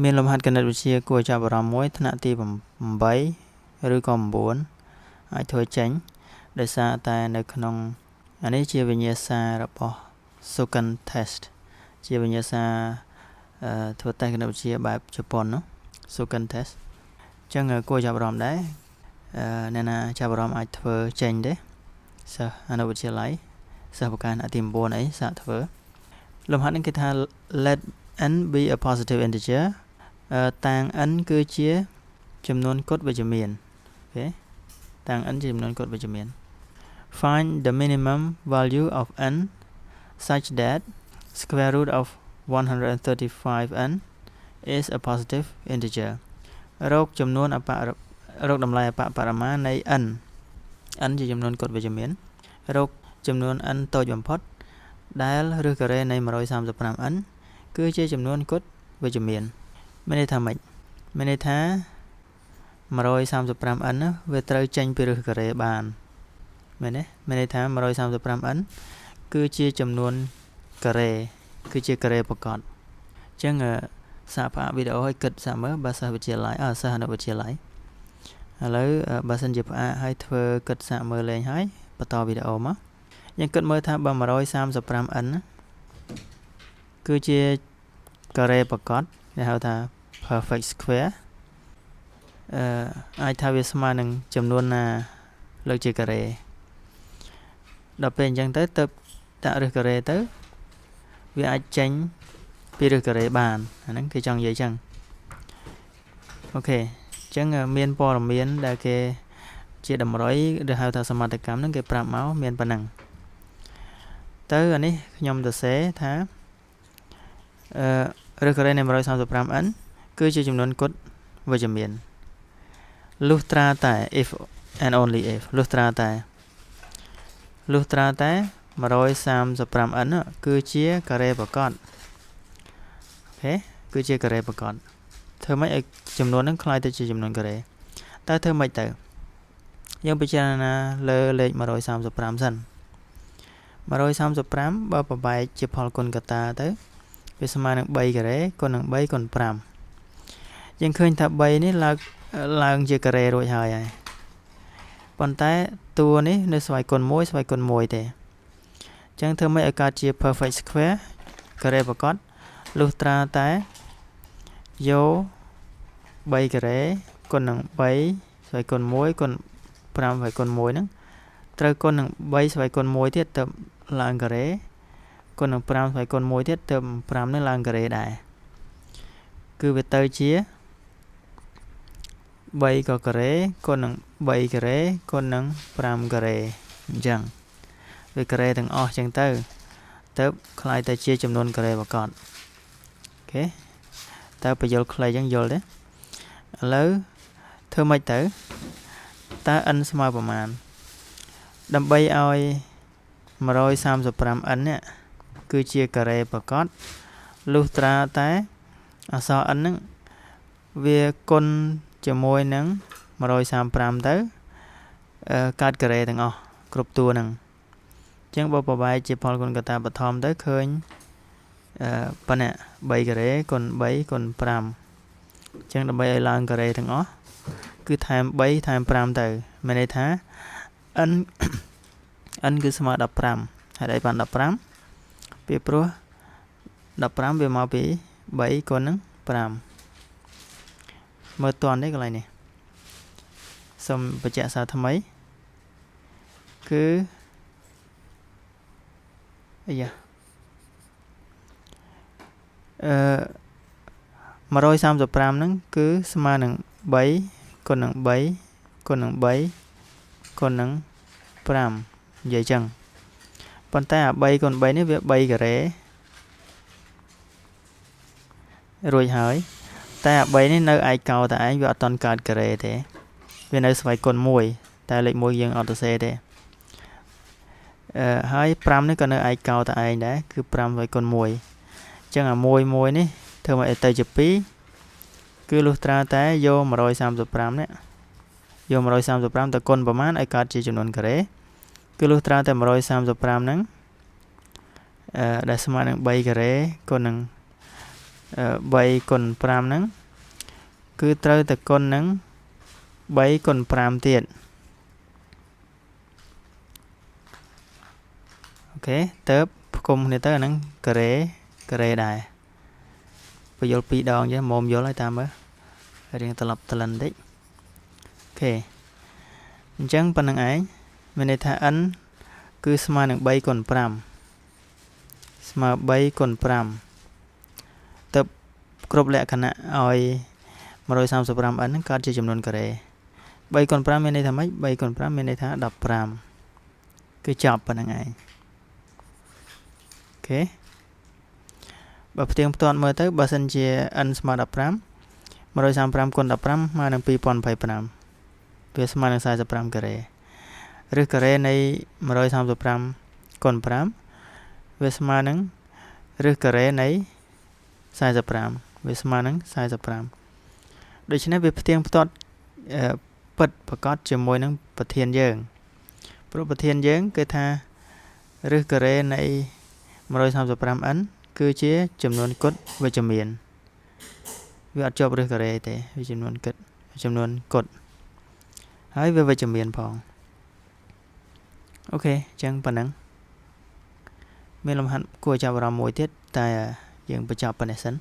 មានលំហាត់គណិតវិទ្យាគួរចាប់អារម្មណ៍មួយថ្នាក់ទី8ឬក៏9អាចធ្វើចេញដោយសារតែនៅក្នុងអានេះជាវិញ្ញាសារបស់ Shoken test ជាវិញ្ញាសាធ្វើតេស្តគណិតវិទ្យាបែបជប៉ុននោះ Shoken test អញ្ចឹងគួរចាប់អារម្មណ៍ដែរអ្នកណាចាប់អារម្មណ៍អាចធ្វើចេញទេសិស្សអនុវិទ្យាល័យសិស្សប្រការទី9អីសាកធ្វើលំហាត់នេះគេថា let n be a positive integer តាង n គឺជាចំនួនគុតវិជ្ជមានអូខេតាង n ជាចំនួនគុតវិជ្ជមាន find the minimum value of n such that square root of 135n is a positive integer រកចំនួនរកតម្លៃអបបរមានៃ n ជាចំនួនគុតវិជ្ជមានរកចំនួន n តូចបំផុតដែលឬការ៉េនៃ 135n គឺជាចំនួនគុតវិជ្ជមានមានន័យថាម៉េចមានន័យថា 135n វាត្រូវចេញពីឬការ៉េបានមែនទេមានន័យថា 135n គឺជាចំនួនការ៉េគឺជាការ៉េប្រកបអញ្ចឹងសាកផ្អាកវីដេអូឲ្យគិតសាកមើលបើសិស្សវិទ្យាល័យសិស្សអនុវិទ្យាល័យឥឡូវបើសិនជាផ្អាកឲ្យធ្វើគិតសាកមើលលេងហើយបន្តវីដេអូមកយើងគិតមើលថាបើ 135n គឺជាការ៉េប្រកបដែលហៅថា perfect square អាចថាវាស្មើនឹងចំនួនណាលើកជាការ៉េដល់ពេលអញ្ចឹងទៅដាក់ឬការ៉េទៅវាអាចចេញពីឬការ៉េបានអាហ្នឹងគេចង់និយាយអញ្ចឹងអូខេអញ្ចឹងមានព័ត៌មានដែលគេជាតម្រុយឬហៅថាសមត្ថកម្មហ្នឹងគេប្រាប់មកមានប៉ុណ្ណឹងទៅអានេះខ្ញុំសរសេរថាឬការ៉េនៃ 135n គឺជាចំនួនគុតវិជ្ជមានលុះត្រាតែ if and only if លុះត្រាតែ 135n គឺជាការ៉េប្រកបអូខេគឺជាការ៉េប្រកបធ្វើម៉េចឲ្យចំនួនហ្នឹងคล้ายទៅជាចំនួនការ៉េតើធ្វើម៉េចទៅយើងពិចារណាលើលេខ135សិន135បើប្របែកជាផលគុណកតាទៅវាស្មើនឹង3ការ៉េគុណនឹង3គុណ5យើងឃើញថា3នេះឡើងជាការ៉េរួចហើយប៉ុន្តែតួនេះនៅស្វ័យគុណ1ស្វ័យគុណ1ទេអញ្ចឹងធ្វើម៉េចឲ្យកើតជា perfect square ការ៉េប្រកបលុះត្រាតែយក3ការ៉េគុណនឹង3ស្វ័យគុណ1គុណ5ស្វ័យគុណ1ហ្នឹងត្រូវគុណនឹង3ស្វ័យគុណ1ទៀតទៅឡើងការ៉េគុណនឹង5ស្វ័យគុណ1ទៀតទៅ5នេះឡើងការ៉េដែរគឺវាទៅជា3ក៏ការ៉េគុណនឹង3ការ៉េគុណនឹង5ការ៉េអញ្ចឹងវាការ៉េទាំងអស់អញ្ចឹងទៅคล้ายទៅជាចំនួនការ៉េប្រកបអូខេតើបញ្យល់ខ្លីអញ្ចឹងយល់ទេឥឡូវធ្វើម៉េចទៅតើ n ស្មើប្រមាណដើម្បីឲ្យ 135n នេះគឺជាការ៉េប្រកបលុះត្រាតែអក្សរ n ហ្នឹងវាគុណជាមួយនឹង135ទៅកើតការ៉េទាំងអស់គ្រប់តួហ្នឹងអញ្ចឹងបើប្របែកជាផលគុណកតាបឋមទៅឃើញប៉ុណ្ណេះ3ការ៉េគុណ3គុណ5អញ្ចឹងដើម្បីឲ្យឡើងការ៉េទាំងអស់គឺថែម3ថែម5ទៅមានន័យថា n គឺស្មើ15ហើយបាន15ពីព្រោះ15វាមកពី3គុណនឹង5មើលតន់នេះកន្លែងនេះសូមបញ្ជាក់សារថ្មីគឺអាយ៉ា135ហ្នឹងគឺស្មើនឹង3គុណនឹង3គុណនឹង3គុណនឹង5និយាយចឹងប៉ុន្តែអា3គុណ3នេះវា3ការ៉េរួចហើយតែអា3នេះនៅឯកោតែឯងវាអត់តន់កើតការ៉េទេវានៅស្វ័យគុណ1តែលេខ1យើងអត់ទៅសេទេហើយ5នេះក៏នៅឯកោតែឯងដែរគឺ5ស្វ័យគុណ1អញ្ចឹងអា1នេះធ្វើមកទៅជា2គឺលុះត្រាតែយក135នេះយក135ទៅគុណប្រមាណឲ្យកើតជាចំនួនការ៉េគឺលុះត្រាតែ135ហ្នឹងដែលស្មើនឹង3ការ៉េគុណនឹង 3 គុណ 5 ហ្នឹងគឺត្រូវតែគុណនឹង3គុណ 5 ទៀតអូខេទៅផ្គុំគ្នាទៅអាហ្នឹងការ៉េដែរបញ្យល់2ដងចឹងមុំយល់ឲ្យតាមមើលរៀងត្រឡប់ត្រឡិនបន្តិចអូខេអញ្ចឹងប៉ុណ្្នឹងឯងមានន័យថា n គឺស្មើនឹង3គុណ 5ស្មើ3គុណ 5ទៅគ្រប់លក្ខណៈឲ្យ 135n ហ្នឹងកើតជាចំនួនការ៉េ3គុណ 5 មានន័យថាម៉េច3គុណ 5 មានន័យថា 15គឺចប់ប៉ុណ្្នឹងឯងអូខេបើផ្ទៀងផ្ទាត់មើលទៅបើសិនជា n ស្មើ15 135គុណ 15ស្មើនឹង 2025វាស្មើនឹង45ការ៉េឬការ៉េនៃ135គុណ 5វាស្មើនឹងឬការ៉េនៃ45វាស្មើនឹង45ដូច្នេះវាផ្ទៀងផ្ទាត់ពិតប្រកបជាមួយនឹងប្រធានយើងព្រោះប្រធានយើងគឺថាឬការ៉េនៃ 135n គឺជាចំនួនគុតវិជ្ជមានវាអត់ជាប់ឬការ៉េទេវាចំនួនគុតហើយវាវិជ្ជមានផងអូខេអញ្ចឹងប៉ុណ្ណឹងមានលំហាត់គួរចាប់អារម្មណ៍មួយទៀតតែយើងបញ្ចប់ប៉ុណ្ណេះសិន